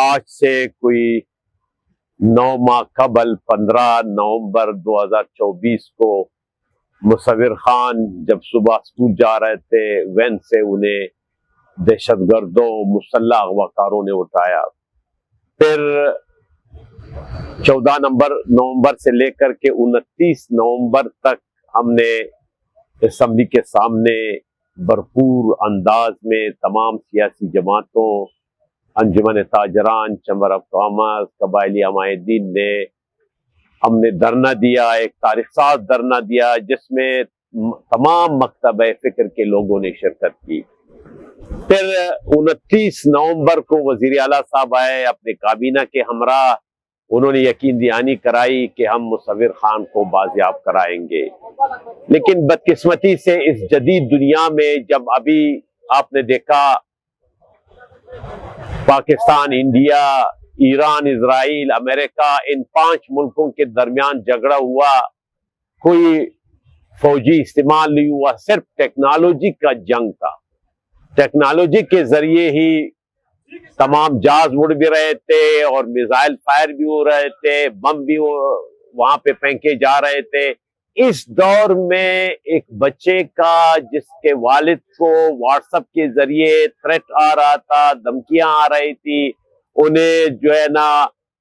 آج سے کوئی 9 ماہ قبل 15 نومبر 2024 کو مصور خان جب صبح اسکول جا رہے تھے وین سے انہیں دہشت گردوں مسلح اغواکاروں نے اٹھایا. پھر 14 نومبر سے لے کر کے 29 نومبر تک ہم نے اسمبلی کے سامنے بھرپور انداز میں تمام سیاسی جماعتوں، انجمن تاجران، چیمبر آف کامرس، قبائلی حمایت دین نے ہم نے دھرنا دیا، ایک تاریخ ساز دھرنا دیا جس میں تمام مکتب فکر کے لوگوں نے شرکت کی. پھر 29 نومبر کو وزیر اعلیٰ صاحب آئے اپنے کابینہ کے ہمراہ. انہوں نے یقین دہانی کرائی کہ ہم مصور خان کو بازیاب کرائیں گے. لیکن بدقسمتی سے اس جدید دنیا میں جب ابھی آپ نے دیکھا پاکستان، انڈیا، ایران، اسرائیل، امریکہ، ان 5 ملکوں کے درمیان جھگڑا ہوا، کوئی فوجی استعمال نہیں ہوا، صرف ٹیکنالوجی کا جنگ تھا. ٹیکنالوجی کے ذریعے ہی تمام جہاز اڑ بھی رہے تھے اور میزائل فائر بھی ہو رہے تھے، بم بھی وہاں پہ پھینکے جا رہے تھے. اس دور میں ایک بچے کا جس کے والد کو واٹس ایپ کے ذریعے تھریٹ آ رہا تھا، دھمکیاں آ رہی تھی، انہیں جو ہے نا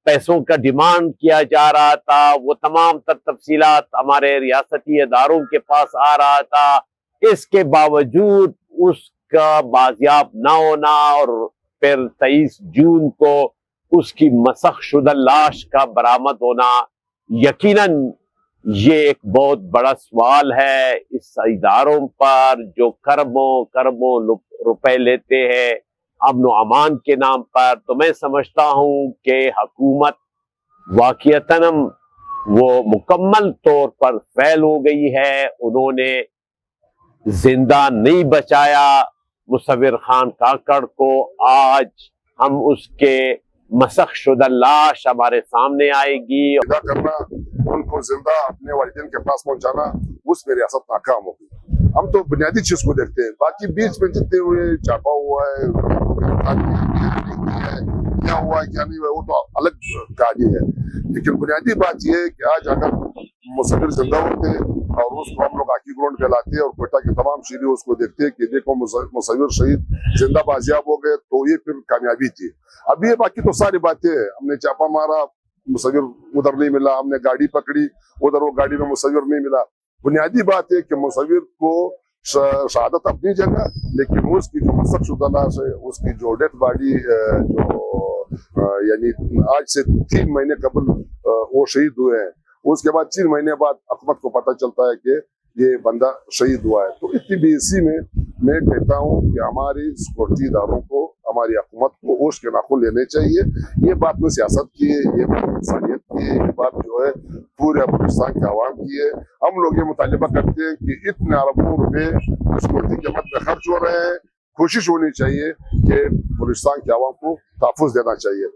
پیسوں کا ڈیمانڈ کیا جا رہا تھا، وہ تمام تفصیلات ہمارے ریاستی اداروں کے پاس آ رہا تھا. اس کے باوجود اس کا بازیاب نہ ہونا اور پھر 23 جون کو اس کی مسخ شدہ لاش کا برآمد ہونا، یقیناً یہ ایک بہت بڑا سوال ہے. اس اداروں پر جو کربوں روپے لیتے ہیں امن و امان کے نام پر، تو میں سمجھتا ہوں کہ حکومت واقعتاً وہ مکمل طور پر فیل ہو گئی ہے. انہوں نے زندہ نہیں بچایا مصور خان کاکڑ کو. آج ہم اس کے مسخ شدہ لاش ہمارے سامنے آئے گی. کرنا، ان کو زندہ اپنے والدین کے پاس پہنچانا، اس میں ریاست ناکام ہوگی. ہم تو بنیادی چیز کو دیکھتے ہیں، باقی بیچ میں جتنے ہوئے چاپا ہوا ہے، کیا ہوا ہے کیا نہیں ہوا، وہ تو الگ کہانی ہے. لیکن بنیادی بات یہ ہے کہ آج اگر مصور زندہ ہوتے اور اس کو ہم لوگ ہاکی گراؤنڈ پہ لاتے اور کوئٹہ کے تمام شہری اس کو دیکھتے کہ دیکھو مصور شہید زندہ بازیاب ہو گئے، تو یہ پھر کامیابی تھی. اب یہ باقی تو ساری باتیں ہیں، ہم نے چاپا مارا، مصور ادھر نہیں ملا، ہم نے گاڑی پکڑی ادھر، وہ گاڑی میں مصور نہیں ملا. بنیادی بات ہے کہ مصور کو شہادت اپنی جگہ، لیکن اس کی جو مسخ شدہ لاش ہے، اس کی جو ڈیتھ باڈی جو یعنی آج سے 3 مہینے قبل وہ شہید ہوئے ہیں، اس کے بعد 3 مہینے بعد حکومت کو پتہ چلتا ہے کہ یہ بندہ شہید ہوا ہے. تو اتنی بھی اسی میں کہتا ہوں کہ ہماری سیکورٹی اداروں کو، ہماری حکومت کو ہوش کے ناخن لینے چاہیے. یہ بات میں سیاست کی ہے، یہ بات انسانیت کی ہے، یہ بات جو ہے پورے بلوچستان کے عوام کی ہے. ہم لوگ یہ مطالبہ کرتے ہیں کہ اتنے اربوں روپے سیکورٹی کے مد میں خرچ ہو رہے ہیں، کوشش ہونی چاہیے کہ بلوچستان کے عوام کو تحفظ دینا چاہیے.